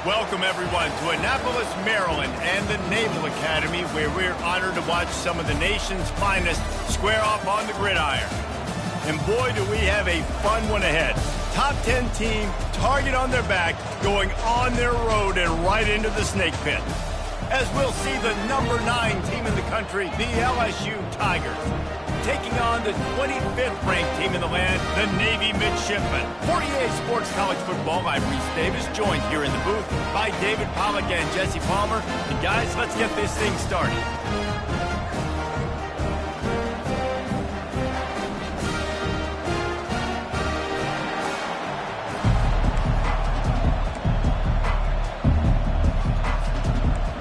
Welcome, everyone, to Annapolis, Maryland, and the Naval Academy, where we're honored to watch some of the nation's finest square off on the gridiron. And boy, do we have a fun one ahead. Top 10 team, target on their back, going on their road and right into the snake pit. As we'll see the number 9 team in the country, the LSU Tigers, taking on the 25th ranked team in the land, the Navy Midshipmen. For EA Sports College Football, I'm Reese Davis, joined here in the booth by David Pollack and Jesse Palmer. And guys, let's get this thing started.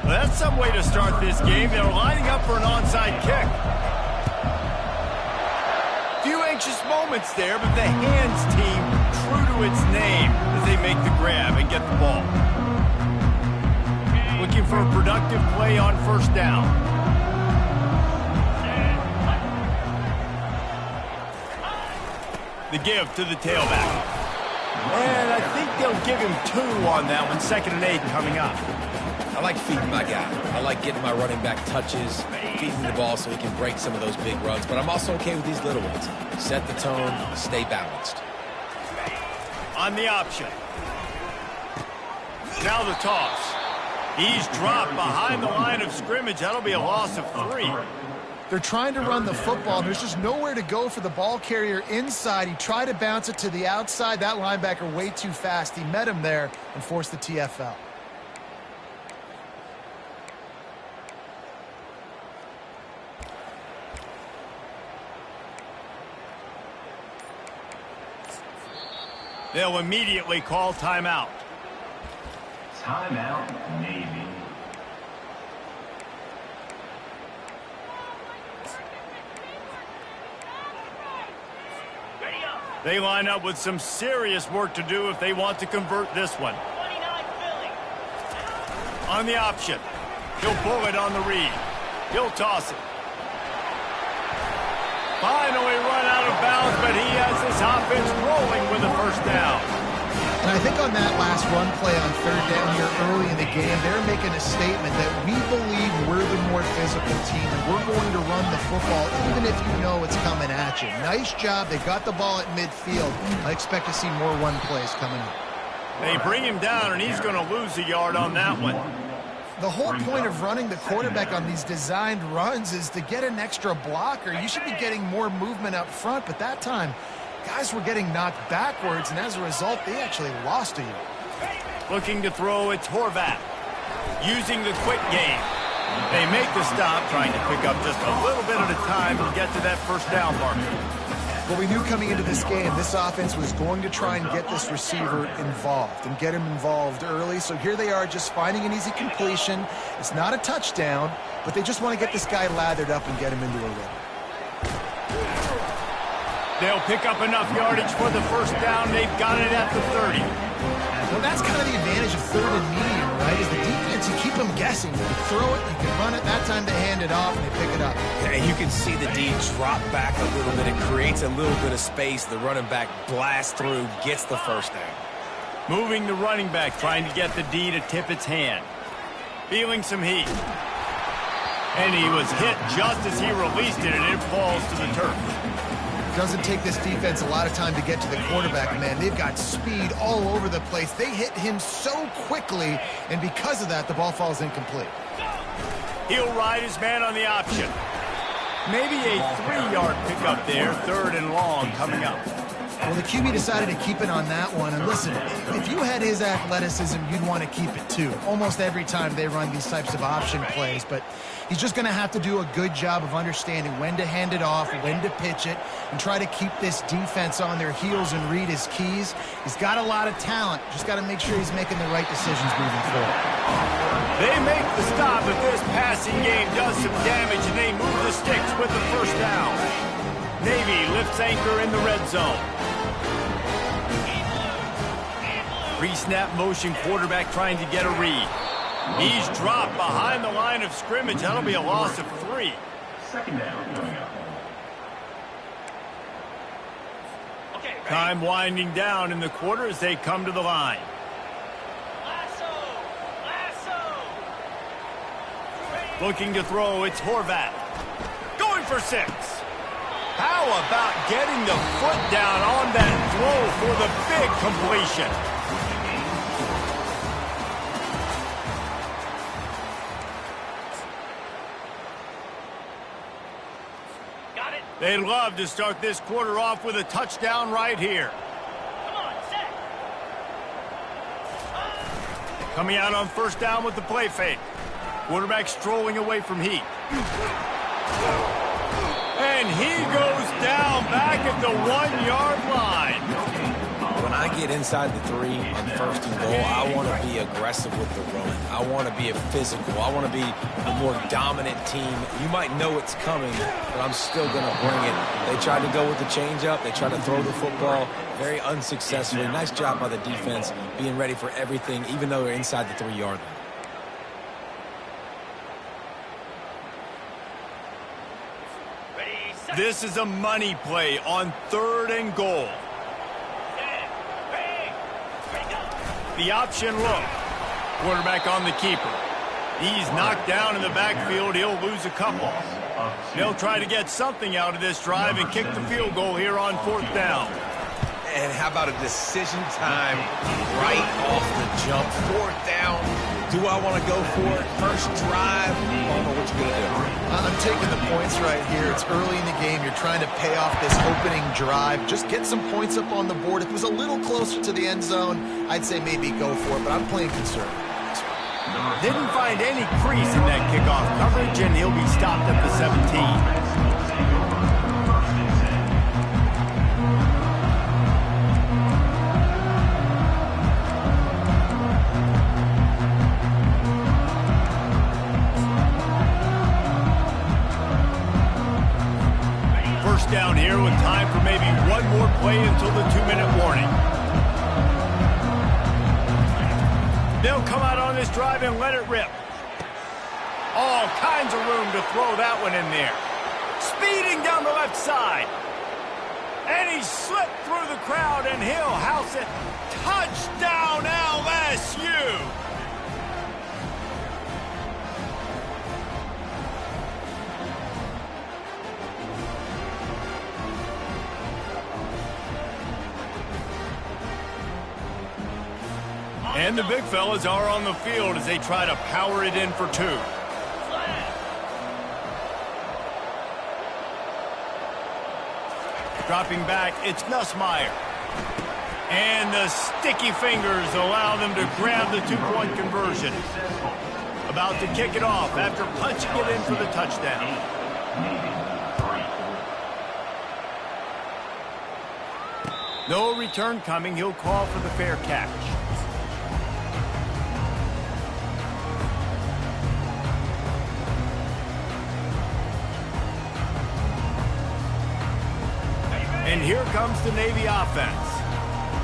Well, that's some way to start this game. They're lining up for an onside kick. Few anxious moments there, but the hands team true to its name as they make the grab and get the ball. Looking for a productive play on first down. The give to the tailback. And I think they'll give him 2 on that one. 2nd and 8 coming up. I like feeding my guy. I like getting my running back touches, feeding the ball so he can break some of those big runs. But I'm also okay with these little ones. Set the tone, stay balanced. On the option. Now the toss. He's dropped behind the line of scrimmage. That'll be a loss of 3. They're trying to run the football. There's just nowhere to go for the ball carrier inside. He tried to bounce it to the outside. That linebacker way too fast. He met him there and forced the TFL. They'll immediately call timeout. Timeout, Navy. They line up with some serious work to do if they want to convert this one. On the option. He'll pull it on the read. He'll toss it. Finally run out of bounds, but he has this offense rolling with a first down. And I think on that last run play on 3rd down here early in the game, they're making a statement that we believe we're the more physical team and we're going to run the football even if you know it's coming at you. Nice job. They got the ball at midfield. I expect to see more run plays coming up. They bring him down, and he's going to lose a yard on that one. The whole point of running the quarterback on these designed runs is to get an extra blocker. You should be getting more movement up front, but that time, guys were getting knocked backwards, and as a result, they actually lost a yard. Looking to throw, it's Horvath. Using the quick game. They make the stop, trying to pick up just a little bit at a time and get to that first down marker. Well, we knew coming into this game, this offense was going to try and get this receiver involved and get him involved early. So here they are just finding an easy completion. It's not a touchdown, but they just want to get this guy lathered up and get him into a rhythm. They'll pick up enough yardage for the first down. They've got it at the 30. Well, that's kind of the advantage of 3rd and medium, right? Is the defense, you keep them guessing. You can throw it, you can run it. That time they hand it off and they pick it up. And you can see the D drop back a little bit. It creates a little bit of space. The running back blasts through, gets the first down. Moving the running back, trying to get the D to tip its hand. Feeling some heat. And he was hit just as he released it, and it falls to the turf. Doesn't take this defense a lot of time to get to the quarterback, man. They've got speed all over the place. They hit him so quickly, and because of that, the ball falls incomplete. He'll ride his man on the option. Maybe a 3-yard pickup there, 3rd and long coming up. Well, the QB decided to keep it on that one. And listen, if you had his athleticism, you'd want to keep it too. Almost every time they run these types of option plays. But he's just going to have to do a good job of understanding when to hand it off, when to pitch it, and try to keep this defense on their heels and read his keys. He's got a lot of talent. Just got to make sure he's making the right decisions moving forward. They make the stop, but this passing game does some damage, and they move the sticks with the first down. Navy lifts anchor in the red zone. Pre-snap motion quarterback trying to get a read. He's dropped behind the line of scrimmage. That'll be a loss of 3. 2nd down. Time winding down in the quarter as they come to the line. Looking to throw, it's Horvat. Going for 6. How about getting the foot down on that throw for the big completion? Got it. They'd love to start this quarter off with a touchdown right here. Come on, set. Coming out on first down with the play fake. Quarterback strolling away from Heat. And he goes down back at the 1-yard line. When I get inside the 3 on first and goal, I want to be aggressive with the run. I want to be a physical. I want to be a more dominant team. You might know it's coming, but I'm still going to bring it. They tried to go with the changeup. They tried to throw the football very unsuccessfully. Nice job by the defense being ready for everything, even though they're inside the 3-yard line. This is a money play on 3rd and goal. The option look. Quarterback on the keeper. He's knocked down in the backfield. He'll lose a couple. They'll try to get something out of this drive and kick the field goal here on 4th down. And how about a decision time right off the jump? 4th down. Do I want to go for it? First drive. Palmer, what you going to do? I'm taking the points right here. It's early in the game. You're trying to pay off this opening drive. Just get some points up on the board. If it was a little closer to the end zone, I'd say maybe go for it, but I'm playing conservative. Didn't find any crease in that kickoff coverage, and he'll be stopped at the 17. Down here with time for maybe one more play until the 2-minute warning. They'll come out on this drive and let it rip. All kinds of room to throw that one in there. Speeding down the left side. And he slipped through the crowd and he'll house it. Touchdown LSU! And the big fellas are on the field as they try to power it in for 2. Dropping back, it's Nussmeier. And the sticky fingers allow them to grab the 2-point conversion. About to kick it off after punching it in for the touchdown. No return coming. He'll call for the fair catch. And here comes the Navy offense.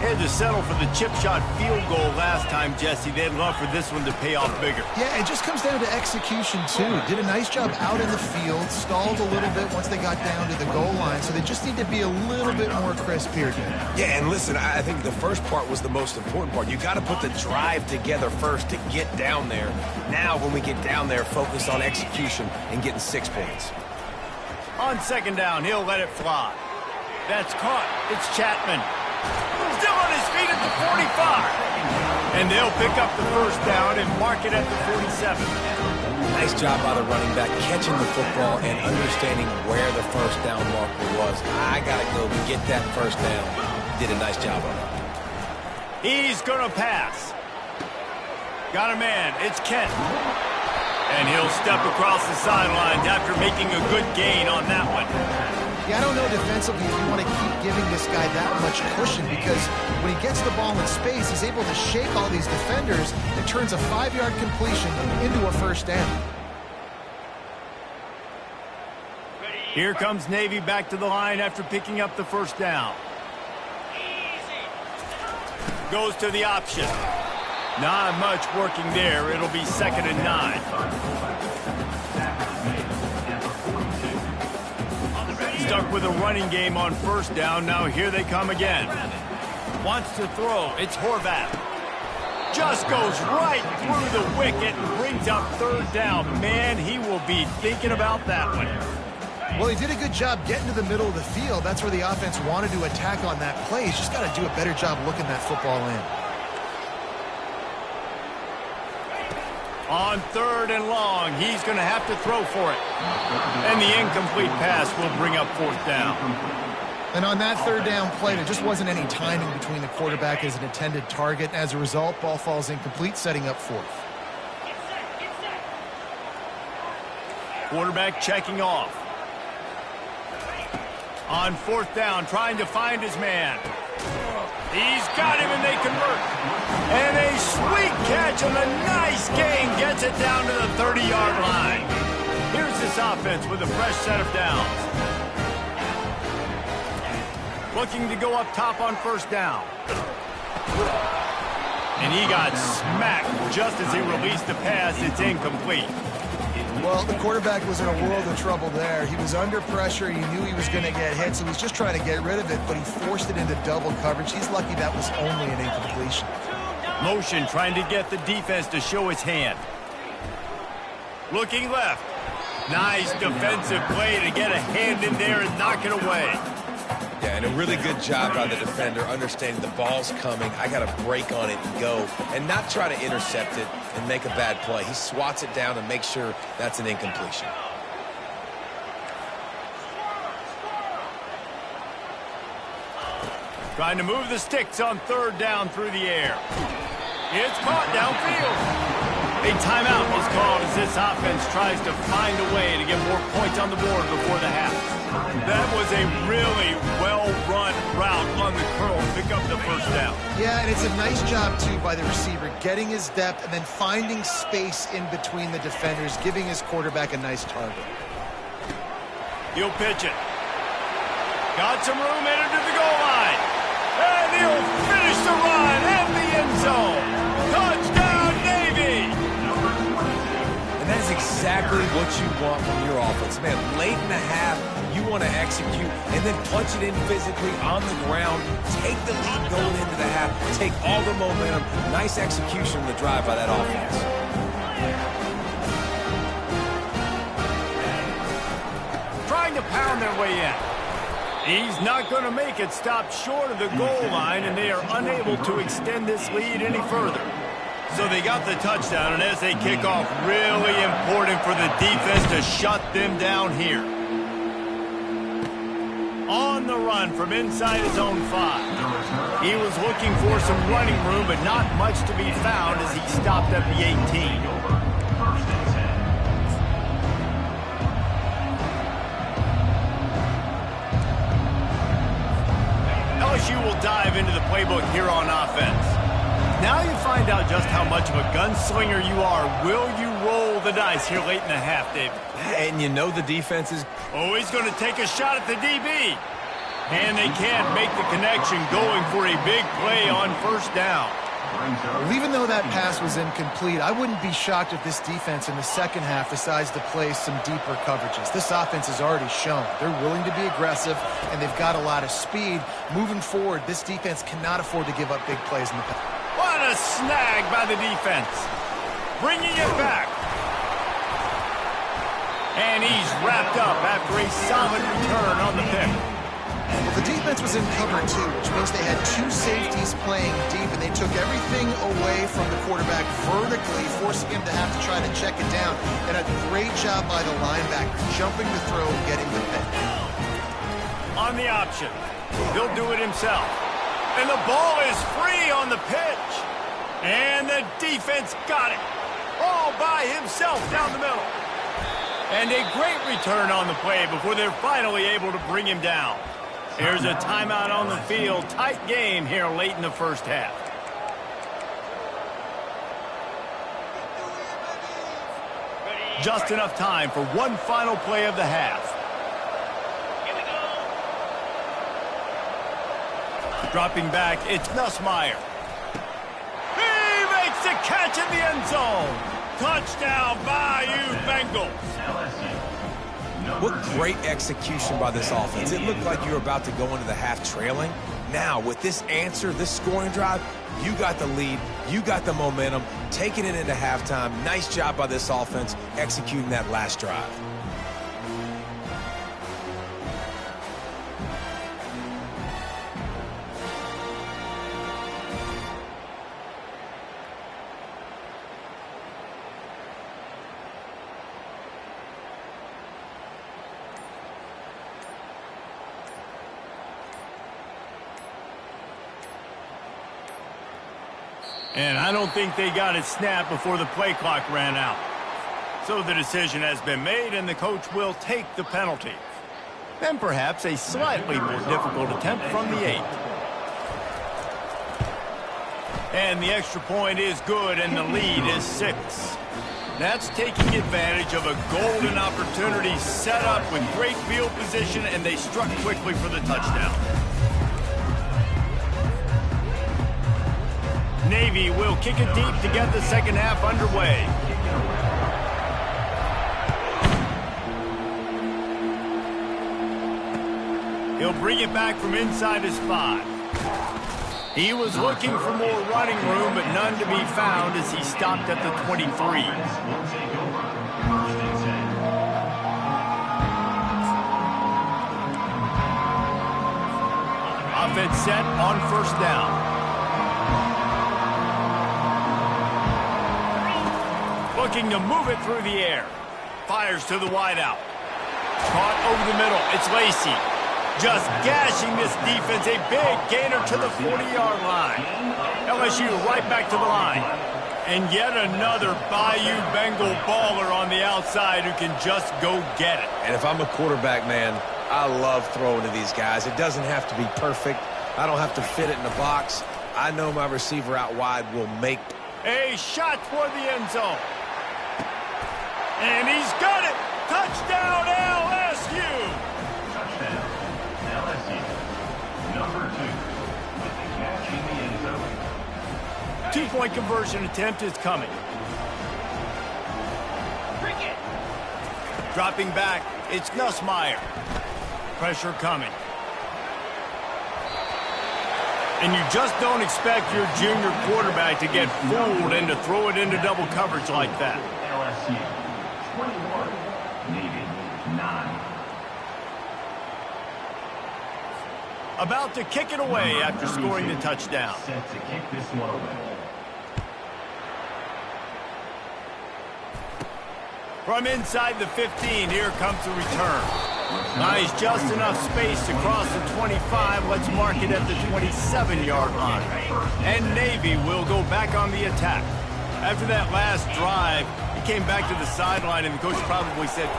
Had to settle for the chip shot field goal last time, Jesse. They'd love for this one to pay off bigger. Yeah, it just comes down to execution, too. Did a nice job out in the field, stalled a little bit once they got down to the goal line, so they just need to be a little bit more crisp here, dude. Yeah, and listen, I think the first part was the most important part. You got to put the drive together first to get down there. Now, when we get down there, focus on execution and getting 6 points. On 2nd down, he'll let it fly. That's caught. It's Chapman. Still on his feet at the 45. And they'll pick up the first down and mark it at the 47. Nice job by the running back catching the football and understanding where the first down marker was. I got to go get that first down. Did a nice job on it. He's going to pass. Got a man. It's Kent. And he'll step across the sidelines after making a good gain on that one. Yeah, I don't know defensively if you want to keep giving this guy that much cushion because when he gets the ball in space, he's able to shake all these defenders and turns a 5-yard completion into a first down. Here comes Navy back to the line after picking up the first down. Goes to the option. Not much working there. It'll be 2nd and 9. Stuck with a running game on first down. Now here they come again. Wants to throw. It's Horvat. just goes right through the wicket and brings up third down. Man, he will be thinking about that one. Well, he did a good job getting to the middle of the field. That's where the offense wanted to attack on that play. He's just got to do a better job looking that football in. On third and long, he's going to have to throw for it. And the incomplete pass will bring up fourth down. And on that third down play, there just wasn't any timing between the quarterback and his intended target. As a result, ball falls incomplete, setting up fourth. Quarterback checking off. On fourth down, trying to find his man. He's got him, and they convert. And a sweet catch on a nice gain gets it down to the 30-yard line. Here's this offense with a fresh set of downs. Looking to go up top on first down. And he got smacked just as he released the pass. It's incomplete. Well, the quarterback was in a world of trouble there. He was under pressure. He knew he was going to get hit, so he was just trying to get rid of it, but he forced it into double coverage. He's lucky that was only an incompletion. Motion trying to get the defense to show his hand. Looking left. Nice defensive play to get a hand in there and knock it away. Yeah, and a really good job by the defender understanding the ball's coming. I got to break on it and go and not try to intercept it and make a bad play. He swats it down and makes sure that's an incompletion. Trying to move the sticks on third down through the air. It's caught downfield. A timeout was called as this offense tries to find a way to get more points on the board before the half. That was a really well-run route on the curl to pick up the first down. Yeah, and it's a nice job, too, by the receiver, getting his depth and then finding space in between the defenders, giving his quarterback a nice target. He'll pitch it. Got some room headed to the goal line. And he'll finish the run at the end zone. Touchdown, Navy! And that's exactly what you want from your offense. Man, late in the half, you want to execute and then punch it in physically on the ground. Take the lead going into the half. Take all the momentum. Nice execution of the drive by that offense. Trying to pound their way in. He's not going to make it. Stop short of the goal line, and they are unable to extend this lead any further. So they got the touchdown, and as they kick off, really important for the defense to shut them down here. On the run from inside his own 5. He was looking for some running room, but not much to be found as he stopped at the 18. LSU will dive into the playbook here on offense. Now you find out just how much of a gunslinger you are. Will you roll the dice here late in the half, David? And you know the defense is... Oh, he's going to take a shot at the DB. And they can't make the connection, going for a big play on first down. Well, even though that pass was incomplete, I wouldn't be shocked if this defense in the second half decides to play some deeper coverages. This offense has already shown they're willing to be aggressive, and they've got a lot of speed. Moving forward, this defense cannot afford to give up big plays in the pass. What a snag by the defense. Bringing it back. And he's wrapped up after a solid return on the pick. The defense was in cover 2, which means they had 2 safeties playing deep, and they took everything away from the quarterback vertically, forcing him to have to try to check it down. And a great job by the linebacker, jumping the throw and getting the pick. On the option, he'll do it himself. And the ball is free on the pitch. And the defense got it all by himself down the middle. And a great return on the play before they're finally able to bring him down. Here's a timeout on the field. Tight game here late in the first half. Just enough time for one final play of the half. Here we go. Dropping back, it's Nussmeier. He makes the catch in the end zone. Touchdown, Bayou Bengals. What great execution by this offense. It looked like you were about to go into the half trailing. Now, with this answer, this scoring drive, you got the lead, you got the momentum, taking it into halftime. Nice job by this offense executing that last drive. And I don't think they got it snapped before the play clock ran out. So the decision has been made, and the coach will take the penalty. Then perhaps a slightly more difficult attempt from the 8. And the extra point is good, and the lead is 6. That's taking advantage of a golden opportunity set up with great field position, and they struck quickly for the touchdown. Navy will kick it deep to get the second half underway. He'll bring it back from inside his 5. He was looking for more running room, but none to be found as he stopped at the 23. Offense set on first down. Looking to move it through the air. Fires to the wideout. Caught over the middle. It's Lacey. Just gashing this defense. A big gainer to the 40-yard line. LSU right back to the line. And yet another Bayou Bengal baller on the outside who can just go get it. And if I'm a quarterback, man, I love throwing to these guys. It doesn't have to be perfect. I don't have to fit it in the box. I know my receiver out wide will make. A shot toward the end zone. And he's got it! Touchdown, LSU! Touchdown, LSU. Number 2, with the catch in the end zone. 2-point conversion attempt is coming. Bring it! Dropping back, it's Nussmeier. Pressure coming. And you just don't expect your junior quarterback to get fooled and to throw it into double coverage like that. LSU. 21, Navy 9. About to kick it away after scoring the touchdown. Set to kick this one away. From inside the 15, here comes the return. Nice, just enough space to cross the 25. Let's mark it at the 27-yard line. And Navy will go back on the attack. After that last drive, he came back to the sideline, and the coach probably said,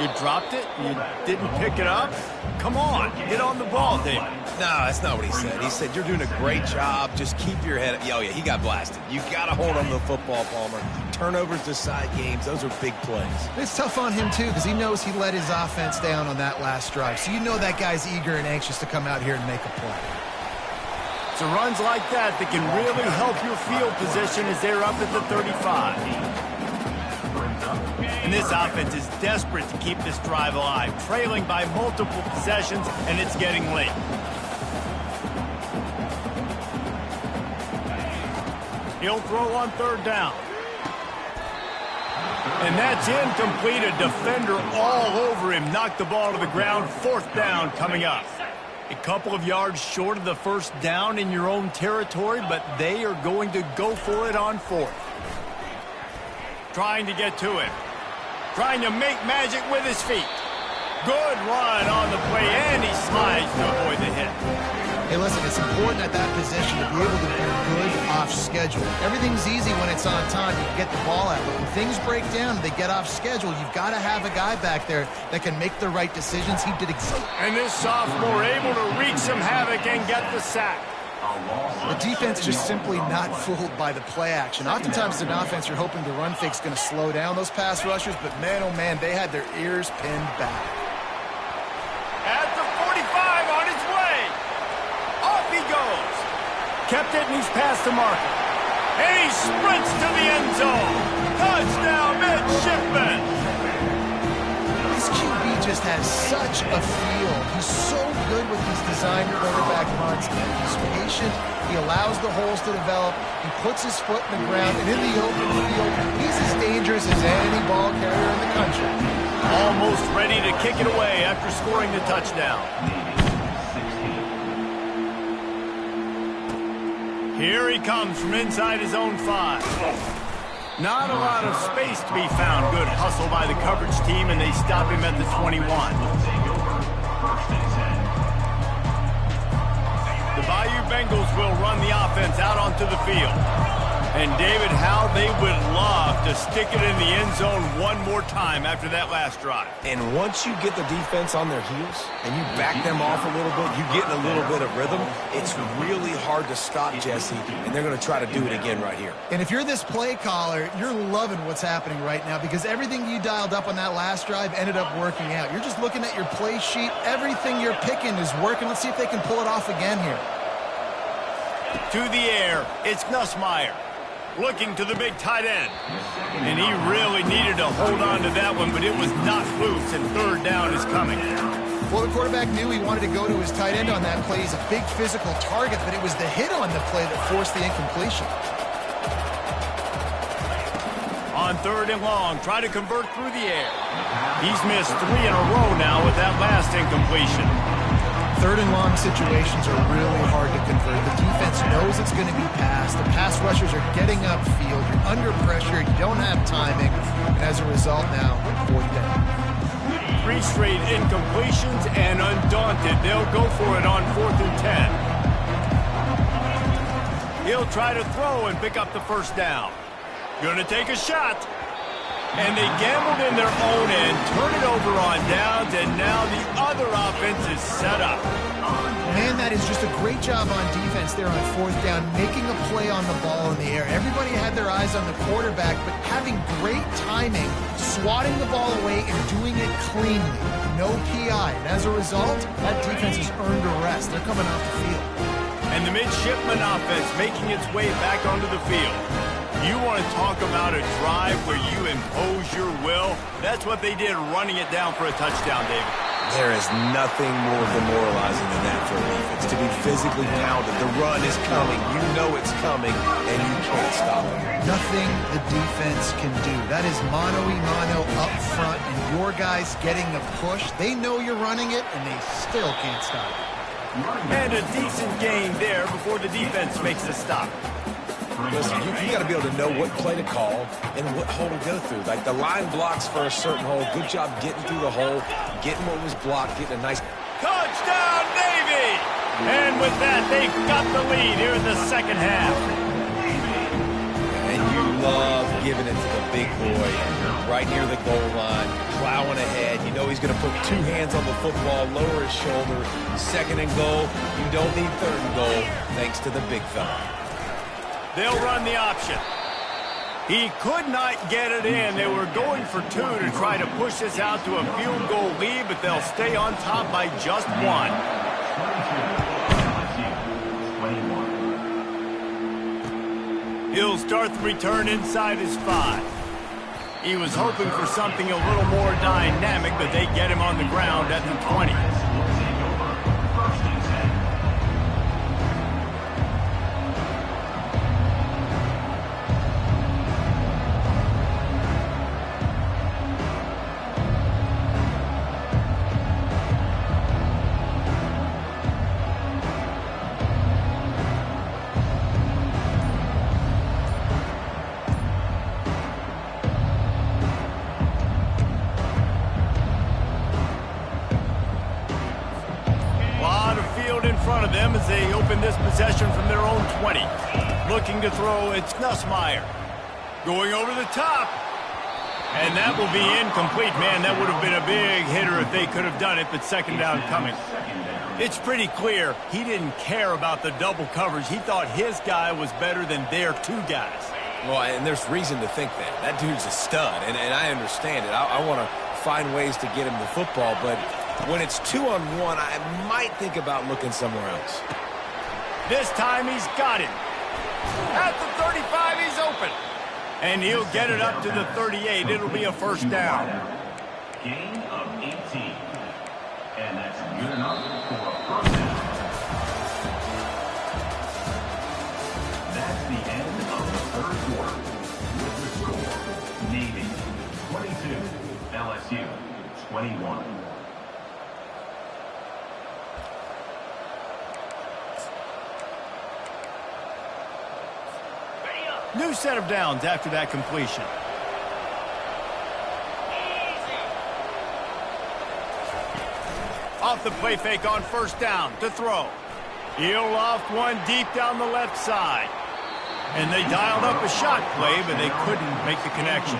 "You dropped it? You didn't pick it up? Come on, get on the ball, David." No, that's not what he said. He said, "You're doing a great job. Just keep your head up." Oh, yeah, he got blasted. You got to hold on to the football, Palmer. Turnovers decide games. Those are big plays. It's tough on him, too, because he knows he let his offense down on that last drive. So you know that guy's eager and anxious to come out here and make a play. It's runs like that that can really help your field position as they're up at the 35. And this offense is desperate to keep this drive alive, trailing by multiple possessions, and it's getting late. He'll throw on third down. And that's incomplete. A defender all over him. Knocked the ball to the ground. Fourth down coming up. A couple of yards short of the first down in your own territory, but they are going to go for it on fourth. Trying to get to it. Trying to make magic with his feet. Good run on the play, and he slides to avoid the hit. Hey, listen, it's important at that position to be able to be good off schedule. Everything's easy when it's on time. You can get the ball out. But when things break down and they get off schedule, you've got to have a guy back there that can make the right decisions. He did exactly. And this sophomore able to wreak some havoc and get the sack. The defense just simply not fooled by the play action. Oftentimes, an offense you're hoping the run fake's going to slow down those pass rushers, but man, oh man, they had their ears pinned back. At the 45 on his way. Off he goes. Kept it, and he's past the marker. And he sprints to the end zone. Touchdown, midshipman. This QB just has such a feel. He's so good with these design quarterback runs. He's patient. He allows the holes to develop. He puts his foot in the ground. And in the open field, he's as dangerous as any ball carrier in the country. Almost ready to kick it away after scoring the touchdown. Here he comes from inside his own 5. Not a lot of space to be found. Good hustle by the coverage team, and they stop him at the 21. The Bayou Bengals will run the offense out onto the field. And, David, how they would love to stick it in the end zone one more time after that last drive. And once you get the defense on their heels and you back them off a little bit, you get in a little bit of rhythm, it's really hard to stop, Jesse, and they're going to try to do it again right here. And if you're this play caller, you're loving what's happening right now because everything you dialed up on that last drive ended up working out. You're just looking at your play sheet. Everything you're picking is working. Let's see if they can pull it off again here. To the air, it's Nussmeier. Looking to the big tight end. And he really needed to hold on to that one, but it was not loose, and third down is coming. Well, the quarterback knew he wanted to go to his tight end on that play. He's a big physical target, but it was the hit on the play that forced the incompletion. On 3rd and long, try to convert through the air. He's missed 3 in a row now with that last incompletion. 3rd and long situations are really hard to convert. The defense knows it's going to be passed. The pass rushers are getting upfield. You're under pressure. You don't have timing. And as a result now, 4th down. 3 straight incompletions, and undaunted, they'll go for it on 4th and 10. He'll try to throw and pick up the first down. Gonna take a shot. And they gambled in their own end, turn it over on downs, and now the other offense is set up. Man, that is just a great job on defense there on 4th down, making a play on the ball in the air. Everybody had their eyes on the quarterback, but having great timing, swatting the ball away, and doing it cleanly. No PI. And as a result, that defense has earned a rest. They're coming off the field. And the midshipman offense making its way back onto the field. You want to talk about a drive where you impose your will? That's what they did, running it down for a touchdown, David. There is nothing more demoralizing than that for a defense. To be physically pounded. The run is coming. You know it's coming, and you can't stop it. Nothing the defense can do. That is mano-a-mano up front, and your guys getting the push. They know you're running it, and they still can't stop it. And a decent gain there before the defense makes a stop. Listen, you got to be able to know what play to call and what hole to go through. Like the line blocks for a certain hole. Good job getting through the hole, getting what was blocked, getting a nice... Touchdown, Navy! And with that, they've got the lead here in the second half. And you love giving it to the big boy right near the goal line, plowing ahead. You know he's going to put 2 hands on the football, lower his shoulder. 2nd and goal. You don't need 3rd and goal, thanks to the big fella. They'll run the option. He could not get it in. They were going for 2 to try to push this out to a field goal lead, but they'll stay on top by just 1. He'll start the return inside his 5. He was hoping for something a little more dynamic, but they get him on the ground at the 20. Of them as they open this possession from their own 20. Looking to throw, it's Nussmeier. Going over the top. And that will be incomplete. Man, that would have been a big hitter if they could have done it, but 2nd down coming. It's pretty clear he didn't care about the double coverage. He thought his guy was better than their 2 guys. Well, and there's reason to think that. That dude's a stud, and I understand it. I want to find ways to get him the football, but when it's 2-on-1, I might think about looking somewhere else. This time he's got him. At the 35, he's open. And he'll get it up to the 38. It'll be a 1st down. Gain of 18. And that's good enough for a first down. That's the end of the third quarter. With the score, Navy 22, LSU 21. New set of downs after that completion. Off the play fake on first down to throw. He'll loft one deep down the left side. And they dialed up a shot play, but they couldn't make the connection.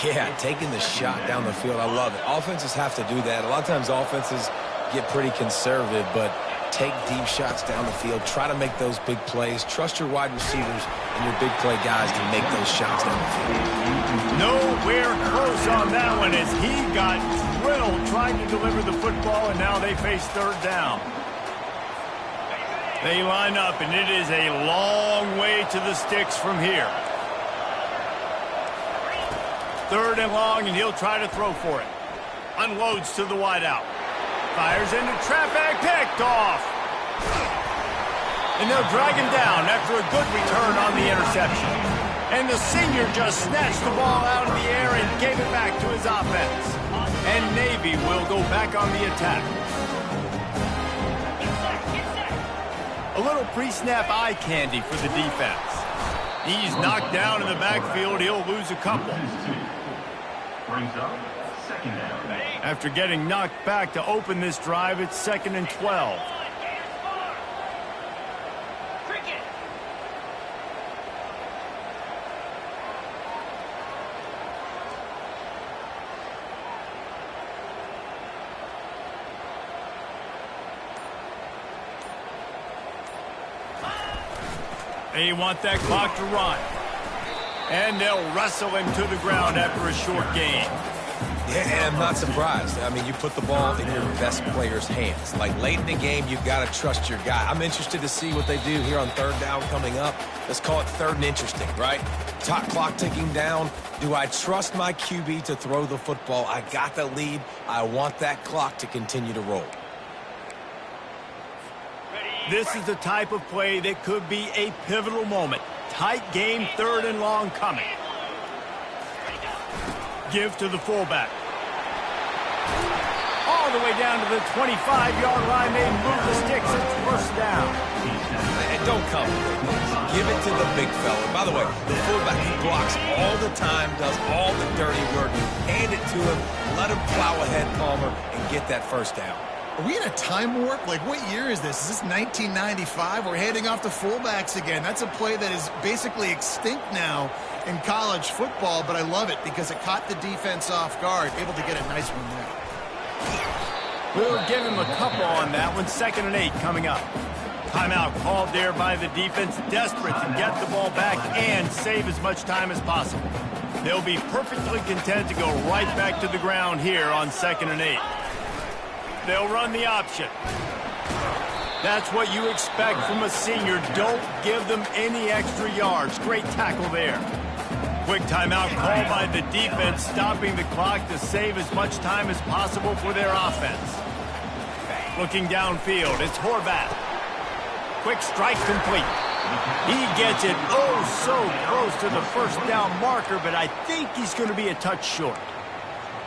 Yeah, taking the shot down the field, I love it. Offenses have to do that. A lot of times offenses get pretty conservative, but take deep shots down the field. Try to make those big plays. Trust your wide receivers and your big play guys to make those shots down the field. Nowhere close on that one as he got drilled trying to deliver the football, and now they face third down. They line up, and it is a long way to the sticks from here. Third and long, and he'll try to throw for it. Unloads to the wideout. Fires into traffic, picked off. And they'll drag him down after a good return on the interception. And the senior just snatched the ball out of the air and gave it back to his offense. And Navy will go back on the attack. A little pre-snap eye candy for the defense. He's knocked down in the backfield. He'll lose a couple. Brings up second down. After getting knocked back to open this drive, it's 2nd and 12. They want that clock to run. And they'll wrestle him to the ground after a short gain. Yeah, I'm not surprised. I mean, you put the ball in your best player's hands. Like, late in the game, you've got to trust your guy. I'm interested to see what they do here on third down coming up. Let's call it third and interesting, right? Top clock ticking down. Do I trust my QB to throw the football? I got the lead. I want that clock to continue to roll. This is the type of play that could be a pivotal moment. Tight game, third and long coming. Give to the fullback. All the way down to the 25-yard line. They move the sticks. It's first down. And don't come. Give it to the big fella. By the way, the fullback, he blocks all the time, does all the dirty work. Hand it to him. Let him plow ahead, Palmer, and get that first down. Are we in a time warp? Like, what year is this? Is this 1995? We're handing off to fullbacks again. That's a play that is basically extinct now in college football, but I love it because it caught the defense off guard, able to get a nice one there. We'll give him a couple on that one. 2nd and 8 coming up. Timeout called there by the defense, desperate to get the ball back and save as much time as possible. They'll be perfectly content to go right back to the ground here on 2nd and 8. They'll run the option. That's what you expect from a senior. Don't give them any extra yards. Great tackle there. Quick timeout called by the defense, stopping the clock to save as much time as possible for their offense. Looking downfield, it's Horvath. Quick strike complete. He gets it oh so close to the first down marker, but I think he's going to be a touch short.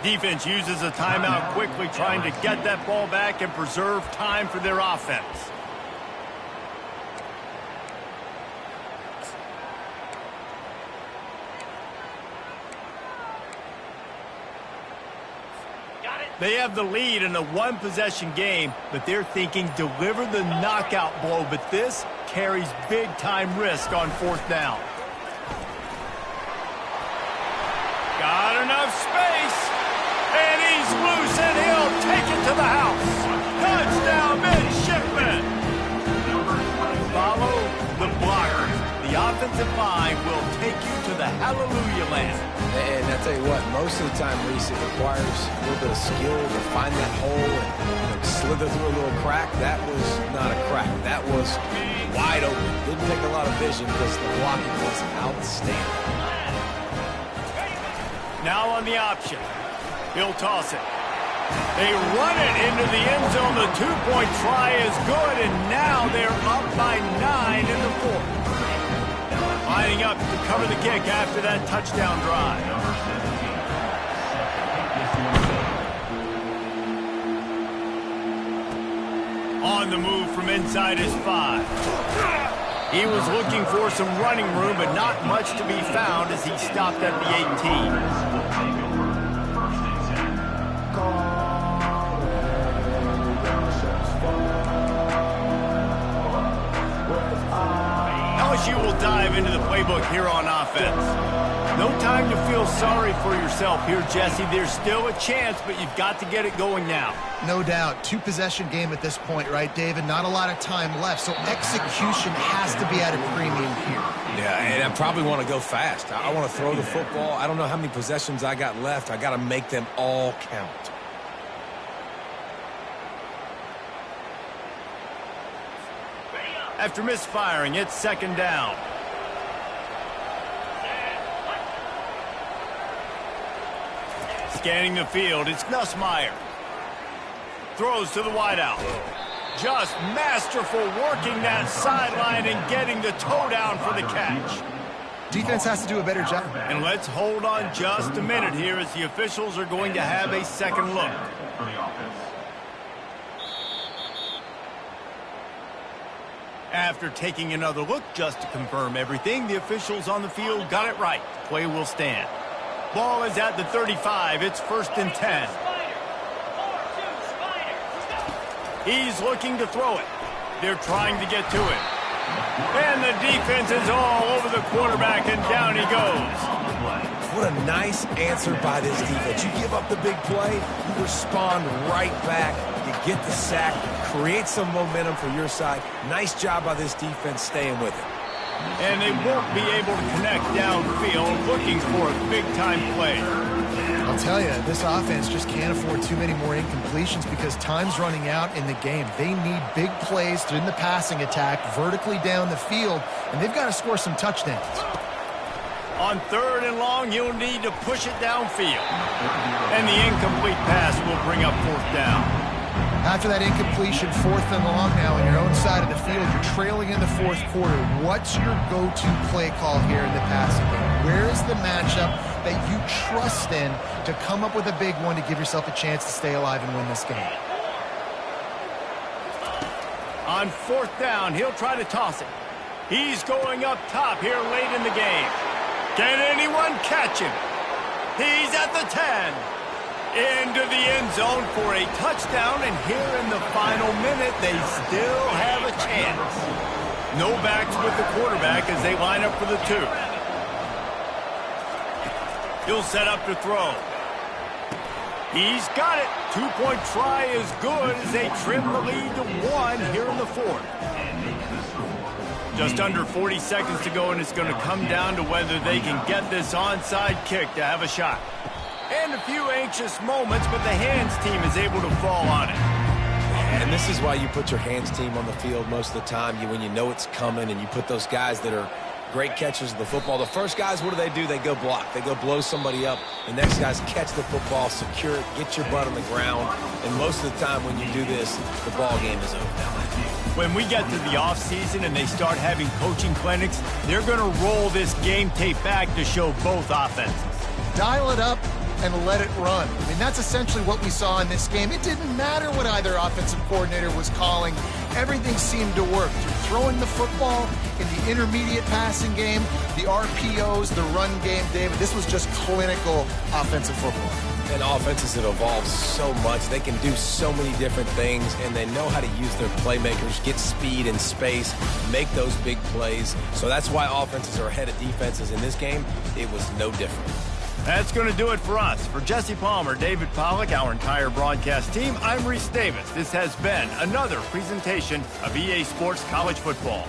Defense uses a timeout quickly, trying to get that ball back and preserve time for their offense. They have the lead in a one-possession game, but they're thinking deliver the knockout blow, but this carries big-time risk on 4th down. Got enough space. And he's loose, and he'll take it to the house. Touchdown, midshipman. Follow the blocker. The offensive line will take you to the hallelujah land. And I tell you what, most of the time, Reese, it requires a little bit of skill to find that hole and slither through a little crack. That was not a crack. That was wide open. Didn't take a lot of vision because the blocking was outstanding. Now on the option. He'll toss it. They run it into the end zone. The two-point try is good, and now they're up by 9 in the fourth. Lining up to cover the kick after that touchdown drive. On the move from inside his 5. He was looking for some running room, but not much to be found as he stopped at the 18. LSU will dive into the playbook here on offense. No time to feel sorry for yourself here, Jesse. There's still a chance, but you've got to get it going now. No doubt. Two-possession game at this point, right, David? Not a lot of time left, so execution has to be at a premium here. Yeah, and I probably want to go fast. I want to throw the football. I don't know how many possessions I got left. I got to make them all count. After misfiring, it's second down. Scanning the field, it's Nussmeier. Throws to the wideout. Just masterful working that sideline and getting the toe down for the catch. Defense has to do a better job. And let's hold on just a minute here as the officials are going to have a second look. After taking another look just to confirm everything, the officials on the field got it right. Play will stand. Ball is at the 35. It's 1st and 10. He's looking to throw it. They're trying to get to it. And the defense is all over the quarterback, and down he goes. What a nice answer by this defense. You give up the big play, you respond right back. You get the sack, create some momentum for your side. Nice job by this defense staying with it. And they won't be able to connect downfield, looking for a big-time play. I'll tell you, this offense just can't afford too many more incompletions because time's running out in the game. They need big plays in the passing attack, vertically down the field, and they've got to score some touchdowns. On 3rd and long, you'll need to push it downfield. And the incomplete pass will bring up 4th down. After that incompletion, 4th and long now on your own side of the field, you're trailing in the 4th quarter. What's your go-to play call here in the passing game? Where is the matchup that you trust in to come up with a big one to give yourself a chance to stay alive and win this game? On 4th down, he'll try to toss it. He's going up top here late in the game. Can anyone catch him? He's at the 10. Into the end zone for a touchdown, and here in the final minute, they still have a chance. No backs with the quarterback as they line up for the 2. He'll set up to throw. He's got it. 2-point try is good as they trim the lead to 1 here in the 4th. Just under 40 seconds to go, and it's going to come down to whether they can get this onside kick to have a shot. And a few anxious moments, but the hands team is able to fall on it. And this is why you put your hands team on the field most of the time. When you know it's coming and you put those guys that are great catchers of the football. The first guys, what do? They go block. They go blow somebody up. The next guys catch the football, secure it, get your butt on the ground. And most of the time when you do this, the ball game is over. When we get to the offseason and they start having coaching clinics, they're going to roll this game tape back to show both offenses. Dial it up and let it run. I mean, that's essentially what we saw in this game. It didn't matter what either offensive coordinator was calling. Everything seemed to work. Through throwing the football, in the intermediate passing game, the RPOs, the run game, David, this was just clinical offensive football. And offenses have evolved so much. They can do so many different things, and they know how to use their playmakers, get speed and space, make those big plays. So that's why offenses are ahead of defenses. In this game, it was no different. That's going to do it for us. For Jesse Palmer, David Pollack, our entire broadcast team, I'm Reese Davis. This has been another presentation of EA Sports College Football.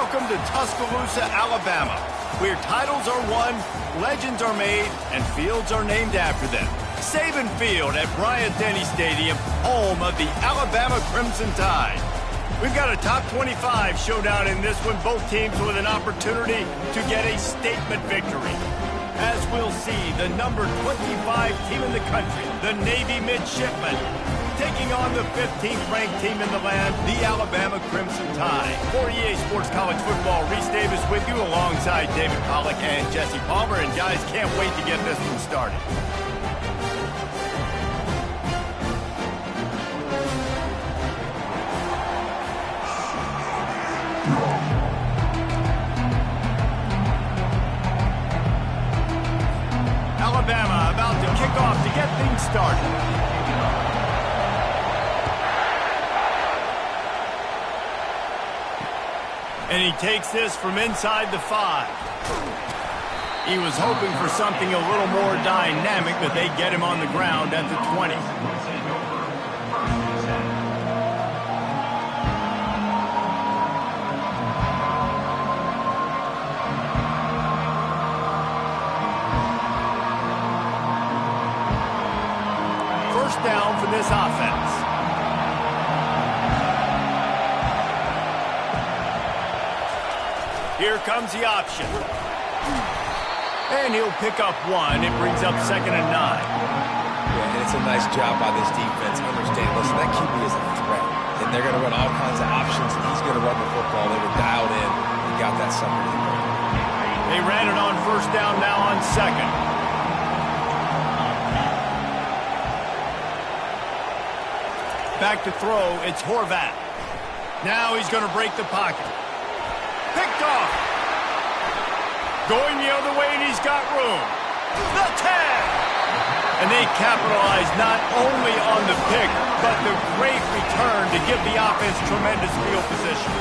Welcome to Tuscaloosa, Alabama, where titles are won, legends are made, and fields are named after them. Saban Field at Bryant-Denny Stadium, home of the Alabama Crimson Tide. We've got a top 25 showdown in this one, both teams with an opportunity to get a statement victory. As we'll see, the number 25 team in the country, the Navy Midshipmen, taking on the 15th ranked team in the land, the Alabama Crimson Tide. For EA Sports College Football, Reese Davis with you alongside David Pollack and Jesse Palmer. And guys, can't wait to get this one started. Alabama about to kick off to get things started. And he takes this from inside the 5. He was hoping for something a little more dynamic, but they get him on the ground at the 20. First down for this offense. Here comes the option. And he'll pick up 1. It brings up 2nd and 9. Yeah, and it's a nice job by this defense. Understand, listen, that QB is a threat. And they're going to run all kinds of options, and he's going to run the football. They were dialed in and got that sucker to the ground. They ran it on first down, now on 2nd. Back to throw, it's Horvat. Now he's going to break the pocket. Picked off. Going the other way, and he's got room. The 10. And they capitalize not only on the pick, but the great return to give the offense tremendous field position.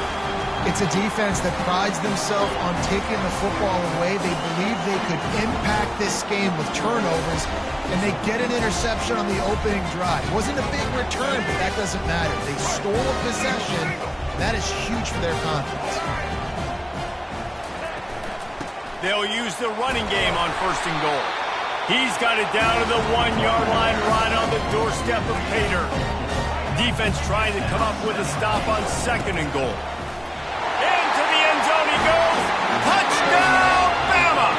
It's a defense that prides themselves on taking the football away. They believe they could impact this game with turnovers, and they get an interception on the opening drive. It wasn't a big return, but that doesn't matter. They stole a possession. That is huge for their confidence. They'll use the running game on 1st and goal. He's got it down to the 1-yard line, right on the doorstep of Pater. Defense trying to come up with a stop on 2nd and goal. Into the end zone he goes. Touchdown, Bama!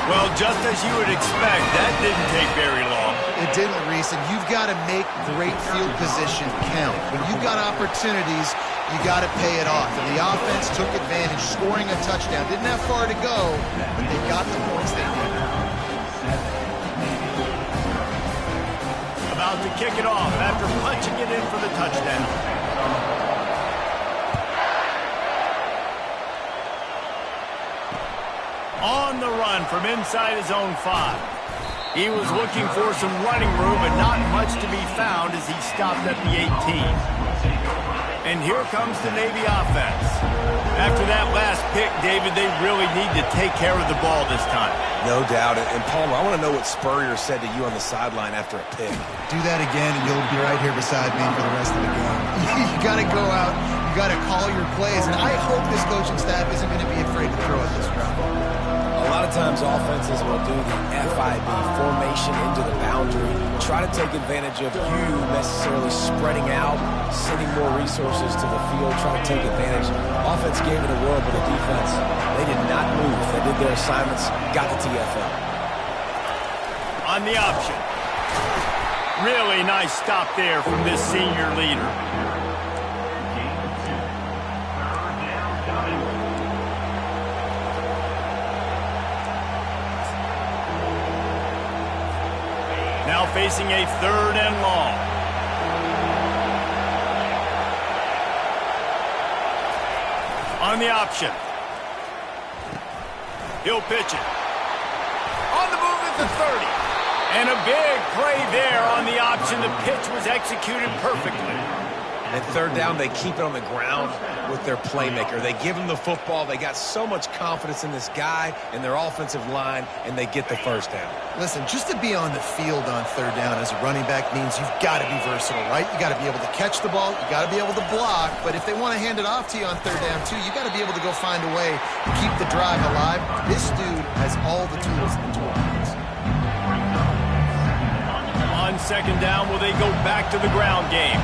Well, just as you would expect, that didn't take very long. It didn't, Reese, and you've got to make great field position count. When you've got opportunities, you got to pay it off. And the offense took advantage, scoring a touchdown. Didn't have far to go, but they got the points they needed. About to kick it off after punching it in for the touchdown. On the run from inside his own 5. He was looking for some running room, but not much to be found as he stopped at the 18. And here comes the Navy offense. After that last pick, David, they really need to take care of the ball this time. No doubt. And Palmer, I want to know what Spurrier said to you on the sideline after a pick. Do that again, and you'll be right here beside me for the rest of the game. You got to go out. You got to call your plays. And I hope this coaching staff isn't going to be afraid to throw it this round. A lot of times offenses will do the FIB, formation into the boundary, try to take advantage of you necessarily spreading out, sending more resources to the field, trying to take advantage. Offense gave it a whirl, but the defense, they did not move. They did their assignments, got the TFL. On the option. Really nice stop there from this senior leader. Now facing a 3rd and long. On the option. He'll pitch it. On the move at the 30. And a big play there on the option. The pitch was executed perfectly. And third down, they keep it on the ground with their playmaker. They give him the football. They got so much confidence in this guy and their offensive line, and they get the first down. Listen, just to be on the field on third down as a running back means you've got to be versatile, right? You got to be able to catch the ball. You got to be able to block. But if they want to hand it off to you on third down, too, you got to be able to go find a way to keep the drive alive. This dude has all the tools in the toolbox. On second down, will they go back to the ground game?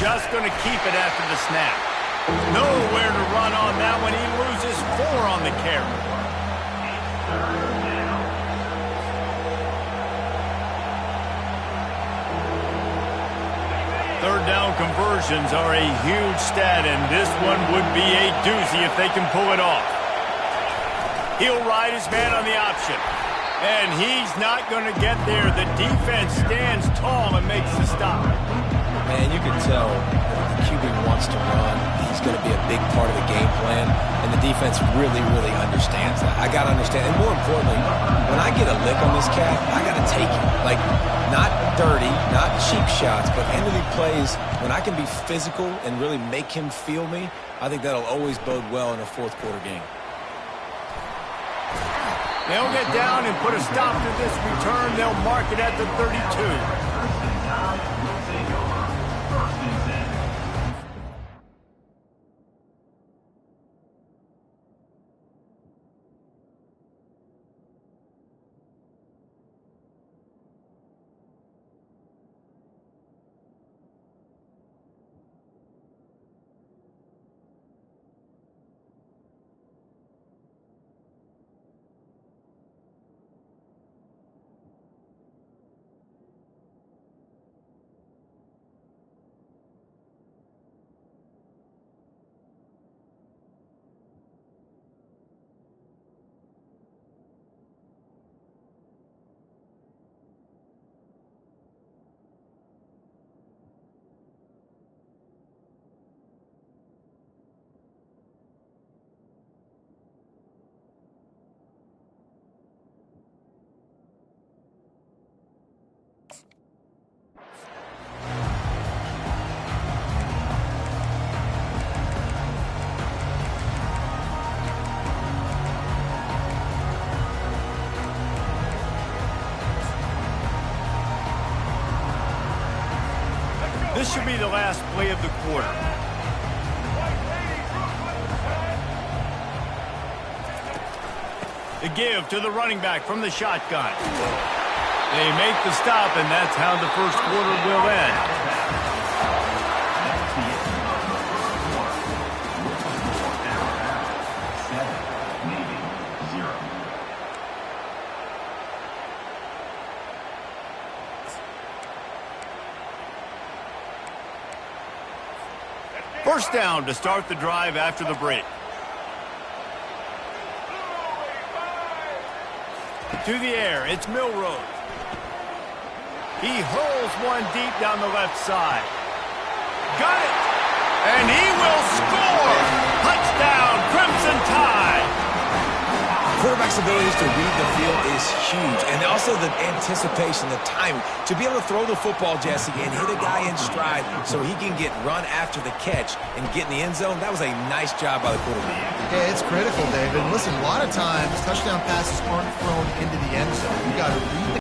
Just going to keep it after the snap. Nowhere to run on that one. He loses 4 on the carry. Third down conversions are a huge stat, and this one would be a doozy if they can pull it off. He'll ride his man on the option, and he's not going to get there. The defense stands tall and makes the stop. Man, you can tell that the QB wants to run. He's going to be a big part of the game plan, and the defense really, really understands that. I got to understand, and more importantly, when I get a lick on this cat, I got to take it. Like, not dirty, not cheap shots, but end-of-the plays, when I can be physical and really make him feel me, I think that'll always bode well in a fourth-quarter game. They'll get down and put a stop to this return. They'll mark it at the 32. This should be the last play of the quarter. The give to the running back from the shotgun. They make the stop, and that's how the first quarter will end. First down to start the drive after the break. To the air, it's Milrow. He hurls one deep down the left side. Got it! And he will score! Touchdown, Crimson Tide! Quarterback's abilities to read the field is huge, and also the anticipation, the timing. To be able to throw the football, Jesse, and hit a guy in stride so he can get run after the catch and get in the end zone, that was a nice job by the quarterback. Yeah, it's critical, David. Listen, a lot of times touchdown passes aren't thrown into the end zone. You got to read the